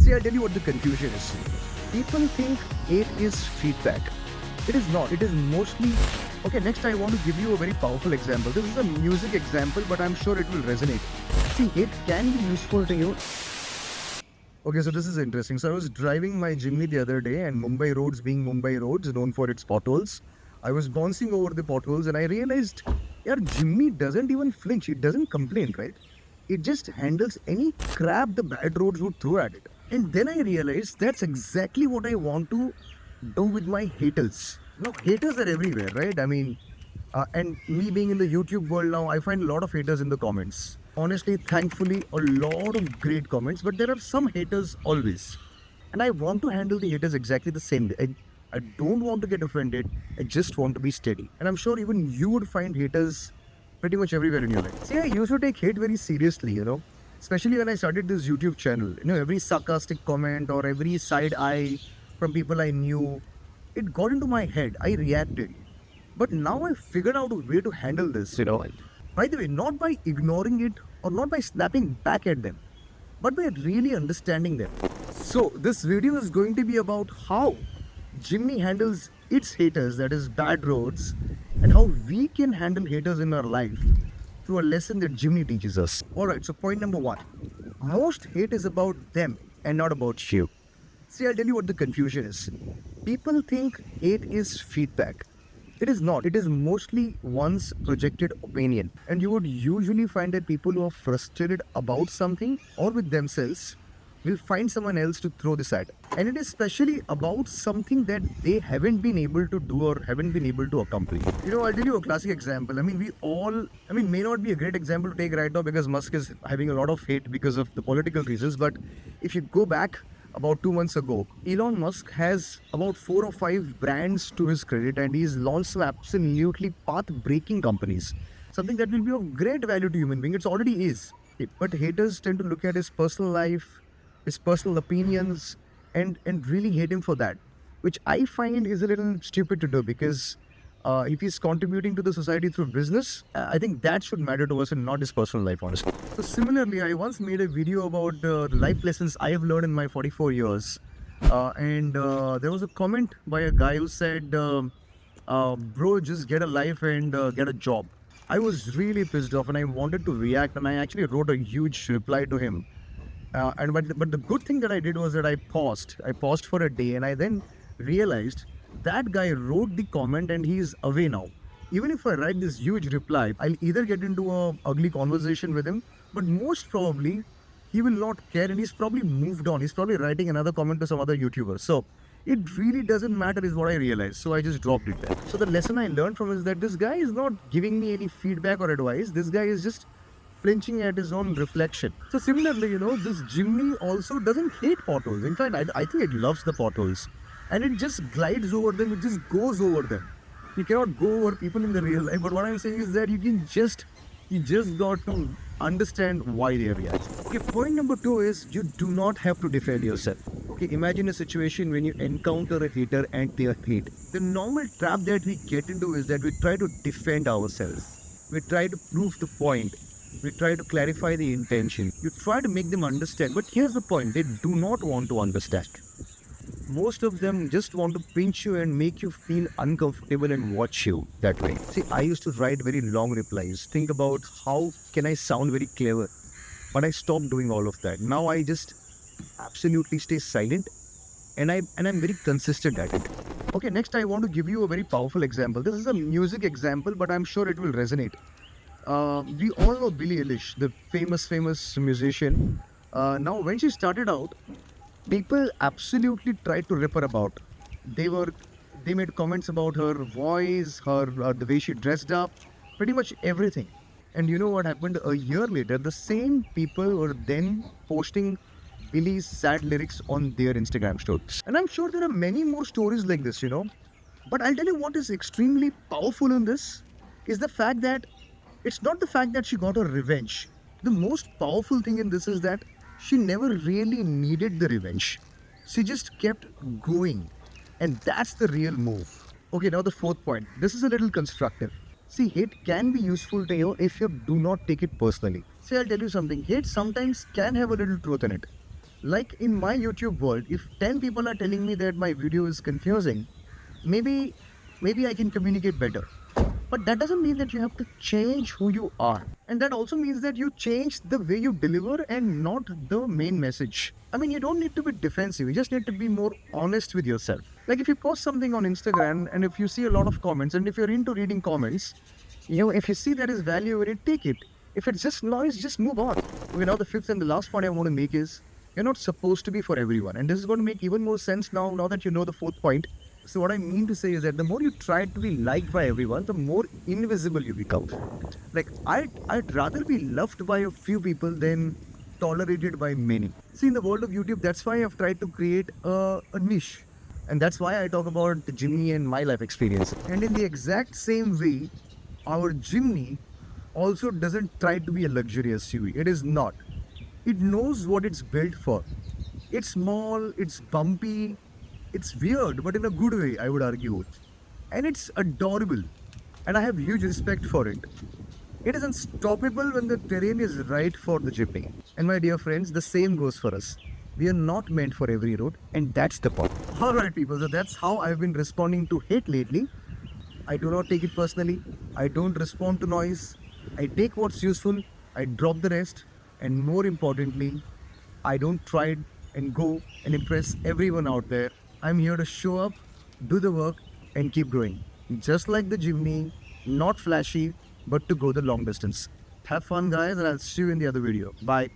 See, I'll tell you what the confusion is. People think hate is feedback. It is not. It is mostly... Okay, next I want to give you a very powerful example. This is a music example, but I'm sure it will resonate. See, hate can be useful to you. Okay, so this is interesting. So I was driving my Jimny the other day, and Mumbai roads being Mumbai roads, known for its potholes, I was bouncing over the potholes and I realized, yeah, Jimny doesn't even flinch. It doesn't complain, right? It just handles any crap the bad roads would throw at it. And then I realized that's exactly what I want to do with my haters. Now, haters are everywhere, right? I mean, and me being in the YouTube world now, I find a lot of haters in the comments. Honestly, thankfully, a lot of great comments, but there are some haters always. And I want to handle the haters exactly the same way. I don't want to get offended. I just want to be steady. And I'm sure even you would find haters pretty much everywhere in your life. See, I used to take hate very seriously, especially when I started this YouTube channel. Every sarcastic comment or every side eye from people I knew, it got into my head. I reacted. But now I figured out a way to handle this, By the way, not by ignoring it or not by snapping back at them, but by really understanding them. So this video is going to be about how Jimny handles its haters, that is bad roads, and how we can handle haters in our life through a lesson that Jimny teaches us. Alright, so point number 1. Most hate is about them and not about you. See, I'll tell you what the confusion is. People think hate is feedback. It is not. It is mostly one's projected opinion. And you would usually find that people who are frustrated about something or with themselves will find someone else to throw this at. And it is especially about something that they haven't been able to do or haven't been able to accomplish. I'll tell you a classic example. May not be a great example to take right now because Musk is having a lot of hate because of the political reasons. But if you go back about 2 months ago, Elon Musk has about 4 or 5 brands to his credit, and he's launched some absolutely path-breaking companies. Something that will be of great value to human beings. It already is. But haters tend to look at his personal life, his personal opinions, and really hate him for that, which I find is a little stupid to do because if he's contributing to the society through business, I think that should matter to us and not his personal life, honestly. So similarly, I once made a video about the life lessons I have learned in my 44 years. And there was a comment by a guy who said, bro, just get a life and get a job. I was really pissed off and I wanted to react, and I actually wrote a huge reply to him. But the good thing that I did was that I paused for a day, and I then realized that guy wrote the comment and he's away now. Even if I write this huge reply, I'll either get into a ugly conversation with him, but most probably he will not care and he's probably moved on. He's probably writing another comment to some other YouTuber. So it really doesn't matter is what I realized. So I just dropped it there. So the lesson I learned from is that this guy is not giving me any feedback or advice. This guy is just flinching at his own reflection. So similarly, this Jimny also doesn't hate potholes. In fact, I think it loves the potholes. And it just glides over them, it just goes over them. You cannot go over people in the real life, but what I'm saying is that you just got to understand why they react. Okay, point number 2 is you do not have to defend yourself. Okay, imagine a situation when you encounter a hater and they are hate. The normal trap that we get into is that we try to defend ourselves. We try to prove the point. We try to clarify the intention. You try to make them understand, but here's the point, they do not want to understand. Most of them just want to pinch you and make you feel uncomfortable and watch you that way. See, I used to write very long replies. Think about how can I sound very clever. But I stopped doing all of that. Now I just absolutely stay silent and I'm very consistent at it. Okay, next I want to give you a very powerful example. This is a music example, but I'm sure it will resonate. We all know Billie Eilish, the famous musician. Now when she started out, people absolutely tried to rip her about. They made comments about her voice, the way she dressed up, pretty much everything. And you know what happened? A year later, the same people were then posting Billie's sad lyrics on their Instagram stories. And I'm sure there are many more stories like this, But I'll tell you what is extremely powerful in this is the fact that it's not the fact that she got her revenge. The most powerful thing in this is that she never really needed the revenge. She just kept going. And that's the real move. Okay, now the 4th point. This is a little constructive. See, hate can be useful to you if you do not take it personally. See, I'll tell you something. Hate sometimes can have a little truth in it. Like in my YouTube world, if 10 people are telling me that my video is confusing, maybe I can communicate better. But that doesn't mean that you have to change who you are. And that also means that you change the way you deliver and not the main message. I mean, you don't need to be defensive. You just need to be more honest with yourself. Like if you post something on Instagram and if you see a lot of comments and if you're into reading comments, if you see there is value in it, take it. If it's just noise, just move on. Okay, now the fifth and the last point I want to make is you're not supposed to be for everyone. And this is going to make even more sense now that you know the fourth point. So what I mean to say is that the more you try to be liked by everyone, the more invisible you become. Like I'd rather be loved by a few people than tolerated by many. See, in the world of YouTube, that's why I've tried to create a niche. And that's why I talk about Jimny and my life experience. And in the exact same way, our Jimny also doesn't try to be a luxury SUV. It is not. It knows what it's built for. It's small, it's bumpy, it's weird, but in a good way, I would argue. And it's adorable. And I have huge respect for it. It is unstoppable when the terrain is right for the Jimny. And my dear friends, the same goes for us. We are not meant for every road, and that's the point. Alright people, so that's how I've been responding to hate lately. I do not take it personally. I don't respond to noise. I take what's useful. I drop the rest. And more importantly, I don't try and go and impress everyone out there. I'm here to show up, do the work, and keep growing. Just like the Jimny, not flashy, but to go the long distance. Have fun, guys, and I'll see you in the other video. Bye.